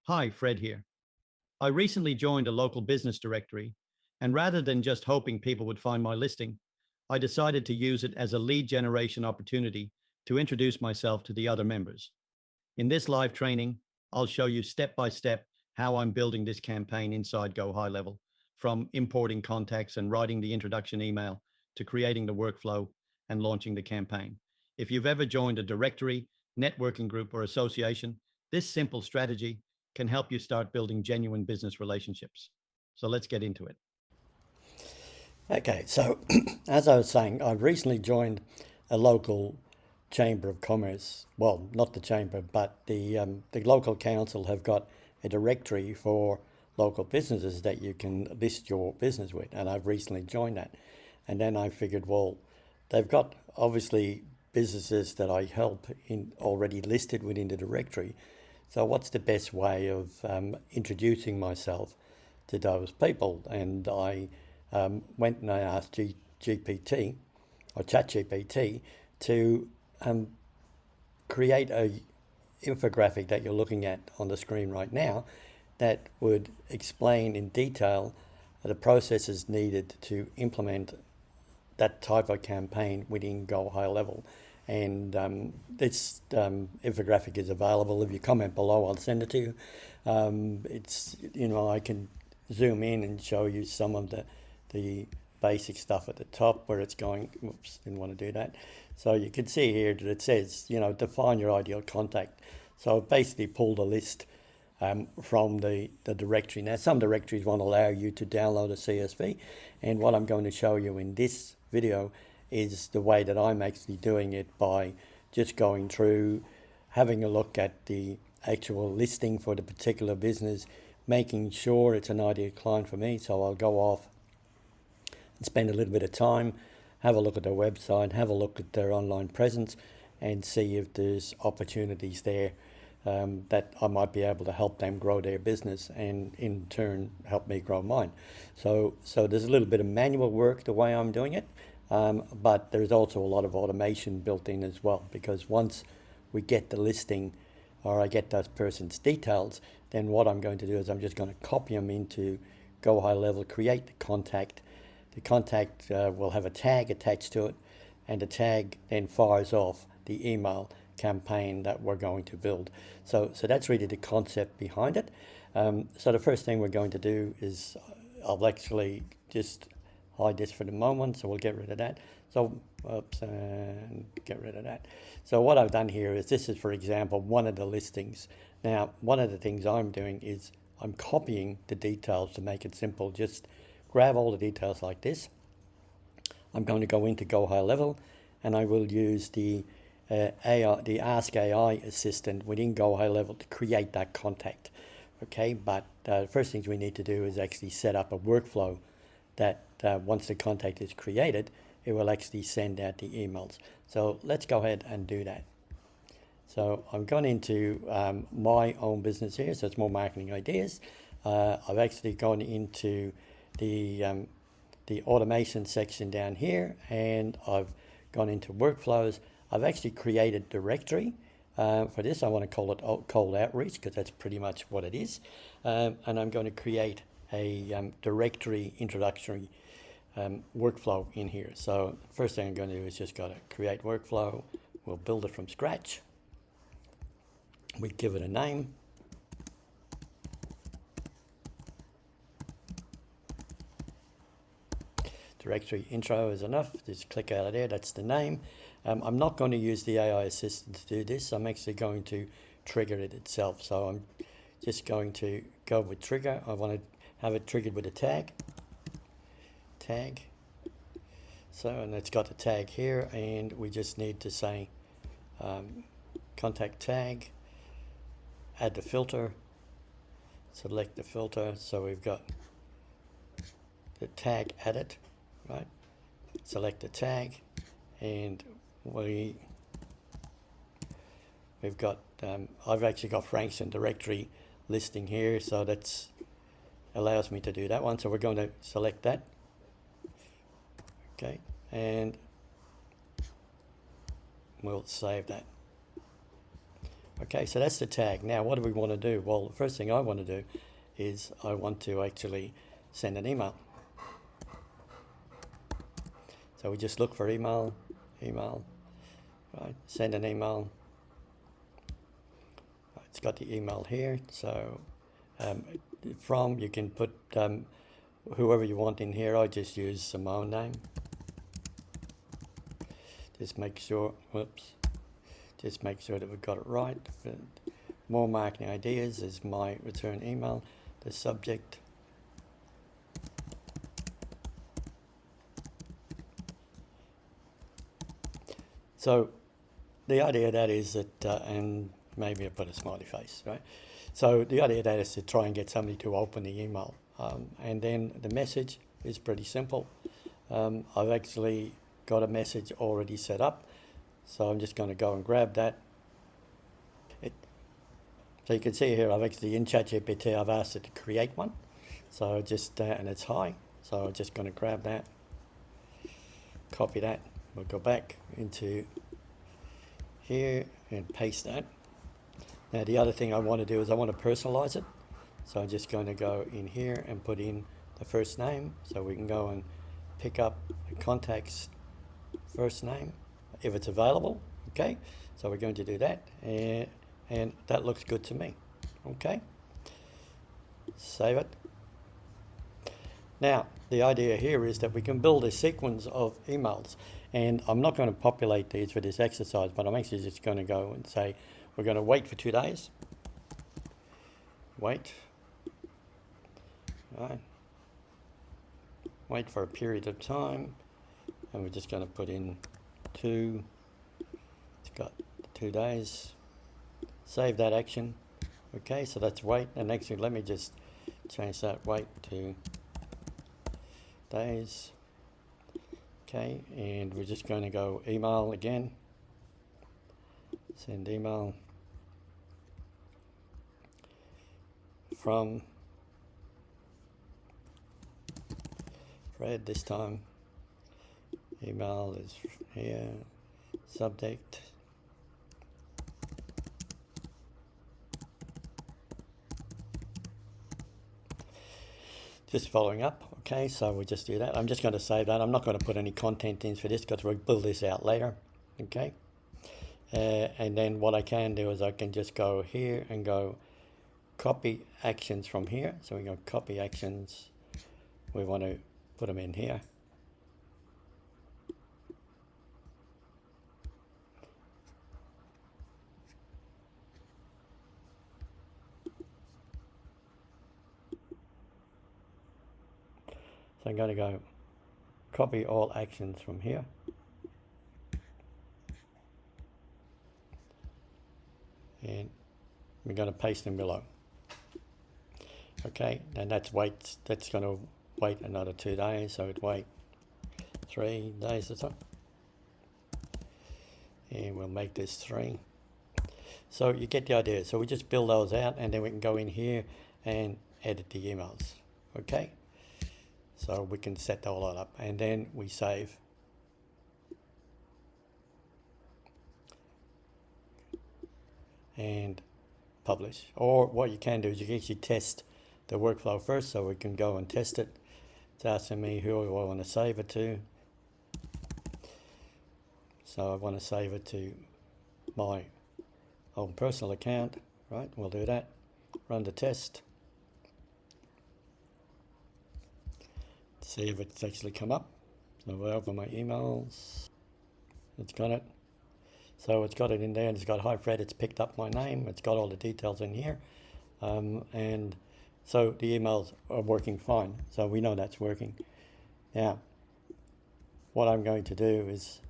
Hi, Fred here. I recently joined a local business directory, and rather than just hoping people would find my listing, I decided to use it as a lead generation opportunity to introduce myself to the other members. In this live training, I'll show you step by step how I'm building this campaign inside Go Highlevel, from importing contacts and writing the introduction email to creating the workflow and launching the campaign. If you've ever joined a directory, networking group, or association, this simple strategy can help you start building genuine business relationships. So let's get into it. Okay, so as I was saying, I've recently joined a local chamber of commerce. Well, not the chamber, but the local council have got a directory for local businesses that you can list your business with, and I've recently joined that. And then I figured, well, they've got obviously businesses that I help in already listed within the directory. So what's the best way of introducing myself to those people? And I went and I asked GPT or ChatGPT to create a infographic that you're looking at on the screen right now that would explain in detail the processes needed to implement that type of campaign within Go Highlevel. And this infographic is available. If you comment below, I'll send it to you. I can zoom in and show you some of the basic stuff at the top where it's going. Whoops, didn't want to do that. So you can see here that it says, define your ideal contact. So it basically pulled a list from the directory. Now, some directories won't allow you to download a CSV, and what I'm going to show you in this video is the way that I'm actually doing it by just going through, having a look at the actual listing for the particular business, making sure it's an ideal client for me. So I'll go off and spend a little bit of time, have a look at their website, have a look at their online presence, and see if there's opportunities there that I might be able to help them grow their business and in turn help me grow mine. So there's a little bit of manual work the way I'm doing it, but there's also a lot of automation built in as well, because once we get the listing or I get those person's details, then what I'm going to do is I'm just going to copy them into Go Highlevel, create the contact. The contact will have a tag attached to it, and the tag then fires off the email campaign that we're going to build. So that's really the concept behind it. So the first thing we're going to do is I'll actually just hide this for the moment, so we'll get rid of that. So oops, and get rid of that. So what I've done here is, this is, for example, one of the listings. Now, one of the things I'm doing is I'm copying the details to make it simple. Just grab all the details like this. I'm going to go into Go Highlevel, and I will use the the Ask AI assistant within Go Highlevel to create that contact. Okay, but the first things we need to do is actually set up a workflow that once the contact is created, it will actually send out the emails. So let's go ahead and do that. So I'm going into my own business here, so it's more marketing ideas. I've actually gone into the automation section down here, and I've gone into workflows. I've actually created directory. For this, I want to call it cold outreach, because that's pretty much what it is. And I'm going to create a directory introductory workflow in here. So first thing I'm going to do is just got to create workflow. We'll build it from scratch. We give it a name. Directory intro is enough. Just click out of there. That's the name. I'm not going to use the AI assistant to do this. I'm actually going to trigger it itself. So I'm just going to go with trigger. I want to have it triggered with a tag. So, and it's got the tag here, and we just need to say contact tag, add the filter, select the filter. So we've got the tag added, right? Select the tag, and we've got I've actually got Frankston directory listing here, so that's allows me to do that one. So we're going to select that. Okay, and we'll save that. Okay, so that's the tag. Now, what do we want to do? Well, the first thing I want to do is I want to actually send an email. So we just look for email, right? Send an email. It's got the email here. So you can put whoever you want in here. I just use my own name. Just make sure, just make sure that we've got it right. More marketing ideas is my return email, the subject. So the idea of that is that, and maybe I put a smiley face, right? So the idea of that is to try and get somebody to open the email. And then the message is pretty simple. I've actually got a message already set up. So I'm just going to go and grab that. So you can see here, I've actually in ChatGPT, I've asked it to create one. So just, and it's high. So I'm just going to grab that, copy that. We'll go back into here and paste that. Now the other thing I want to do is I want to personalize it. So I'm just going to go in here and put in the first name. So we can go and pick up the contact's first name if it's available. Okay, so we're going to do that. And that looks good to me. Okay, save it. Now, the idea here is that we can build a sequence of emails. And I'm not going to populate these for this exercise, but I'm actually just going to go and say, we're going to wait for 2 days. Wait. Right. Wait for a period of time. And we're just going to put in 2. It's got 2 days. Save that action. Okay, so that's wait. And actually, let me just change that wait to days. Okay, and we're just going to go email again. Send email from Fred this time. Email is here. Subject. Just following up. Okay, so we'll just do that. I'm just going to save that. I'm not going to put any content in for this because we'll build this out later. Okay. And then what I can do is I can just go here and go copy actions from here. So we go copy actions. We want to put them in here. So I'm going to go copy all actions from here. And we're going to paste them below. Okay, and that's going to wait another 2 days, so it wait 3 days or so. And we'll make this 3. So you get the idea. So we just build those out and then we can go in here and edit the emails. Okay, so we can set all that up and then we save. And publish. Or what you can do is you can actually test the workflow first, so we can go and test it. It's asking me who I want to save it to. So I want to save it to my own personal account, right? We'll do that. Run the test. See if it's actually come up. So we'll open my emails. It's got it. So it's got it in there and it's got hi Fred, it's picked up my name, it's got all the details in here. And so the emails are working fine. So we know that's working. Now, what I'm going to do is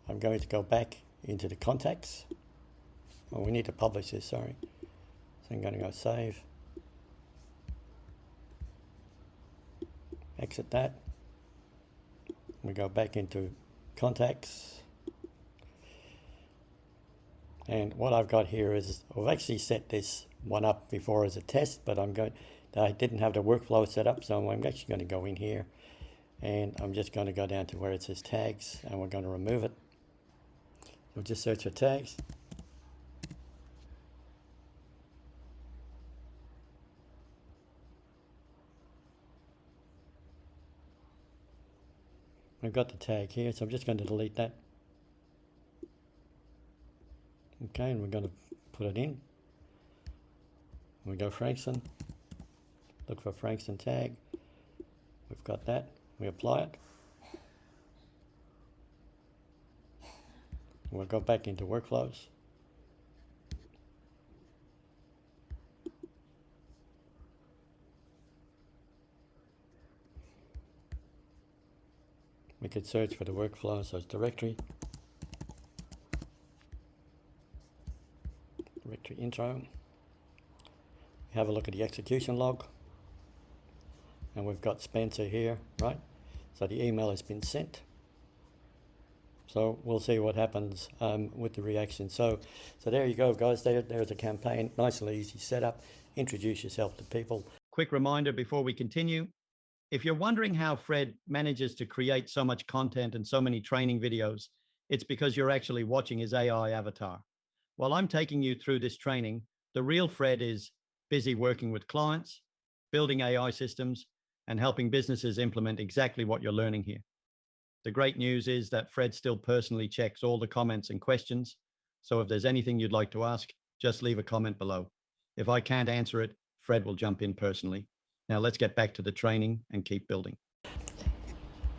I'm going to go back into the contacts. Oh, we need to publish this, sorry. So I'm going to go save. Exit that. We go back into contacts. And what I've got here is I've actually set this one up before as a test, but I didn't have the workflow set up, so I'm actually going to go in here and I'm just going to go down to where it says tags and we're going to remove it. We'll just search for tags. We've got the tag here, so I'm just going to delete that. Okay, and we're going to put it in. We go Frankston, look for Frankston tag. We've got that. We apply it. We'll go back into workflows. We could search for the workflow, so it's directory intro. Have a look at the execution log, and we've got Spencer here, right? So the email has been sent. So we'll see what happens with the reaction. So there you go, guys. There's a campaign, nice and easy setup. Introduce yourself to people. Quick reminder before we continue. If you're wondering how Fred manages to create so much content and so many training videos, it's because you're actually watching his AI avatar. While I'm taking you through this training, the real Fred is busy working with clients, building AI systems, and helping businesses implement exactly what you're learning here. The great news is that Fred still personally checks all the comments and questions. So if there's anything you'd like to ask, just leave a comment below. If I can't answer it, Fred will jump in personally. Now let's get back to the training and keep building.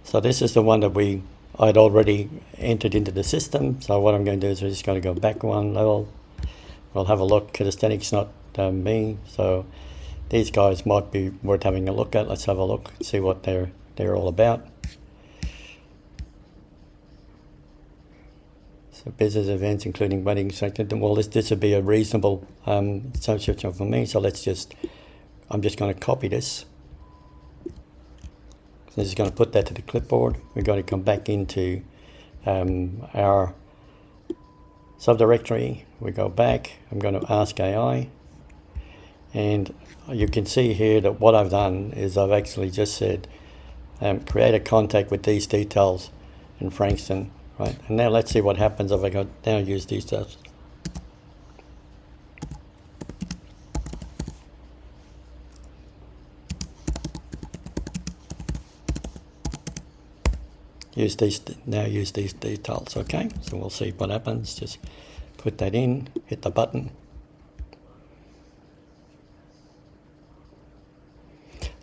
So this is the one that I'd already entered into the system. So what I'm going to do is we're just going to go back one level. We'll have a look. Kinesthetic's not me, so these guys might be worth having a look at. Let's have a look, see what they're all about. So business events, including weddings. Well, this would be a reasonable subscription for me. So I'm just going to copy this. So I'm just going to put that to the clipboard. We're going to come back into our subdirectory. We go back. I'm going to ask AI. And you can see here that what I've done is I've actually just said, create a contact with these details in Frankston. Right, and now let's see what happens if I now use these steps. Use these details, okay? So we'll see what happens. Just put that in, hit the button.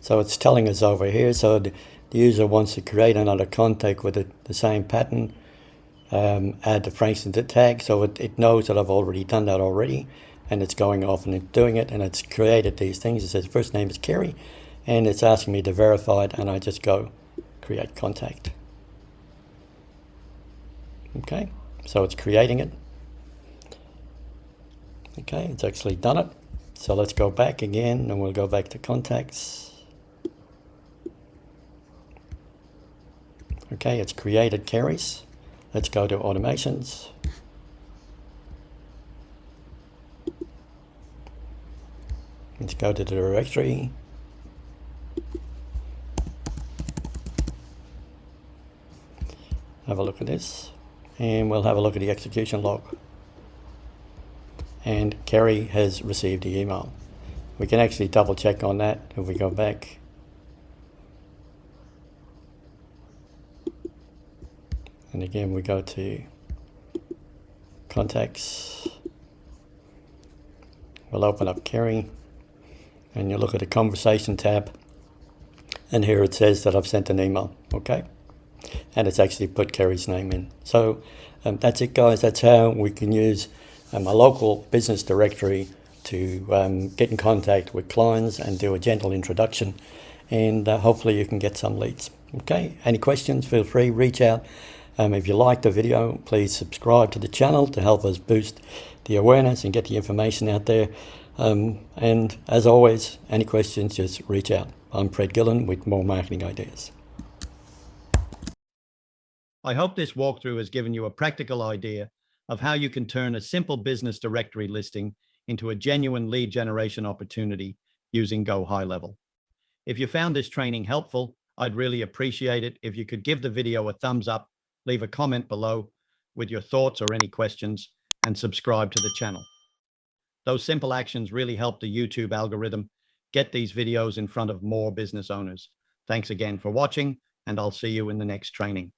So it's telling us over here, so the user wants to create another contact with the same pattern. Add the Frankston tag, so it knows that I've already done that already, and it's going off and it's doing it, and it's created these things. It says first name is Kerry, and it's asking me to verify it, and I just go create contact. Okay, so it's creating it. Okay, it's actually done it. So let's go back again, and we'll go back to contacts. Okay, it's created Kerry's. Let's go to automations. Let's go to the directory. Have a look at this, and we'll have a look at the execution log. And Kerry has received the email. We can actually double check on that if we go back. And again, we go to contacts. We'll open up Kerry, and you look at the conversation tab, and here it says that I've sent an email, okay? And it's actually put Kerry's name in. So that's it, guys. That's how we can use a local business directory to get in contact with clients and do a gentle introduction, and hopefully you can get some leads. Okay, any questions, feel free, reach out. If you like the video, please subscribe to the channel to help us boost the awareness and get the information out there. And as always, any questions, just reach out. I'm Fred Gillen with more marketing ideas. I hope this walkthrough has given you a practical idea of how you can turn a simple business directory listing into a genuine lead generation opportunity using Go Highlevel. If you found this training helpful, I'd really appreciate it if you could give the video a thumbs up, leave a comment below with your thoughts or any questions, and subscribe to the channel. Those simple actions really help the YouTube algorithm get these videos in front of more business owners. Thanks again for watching, and I'll see you in the next training.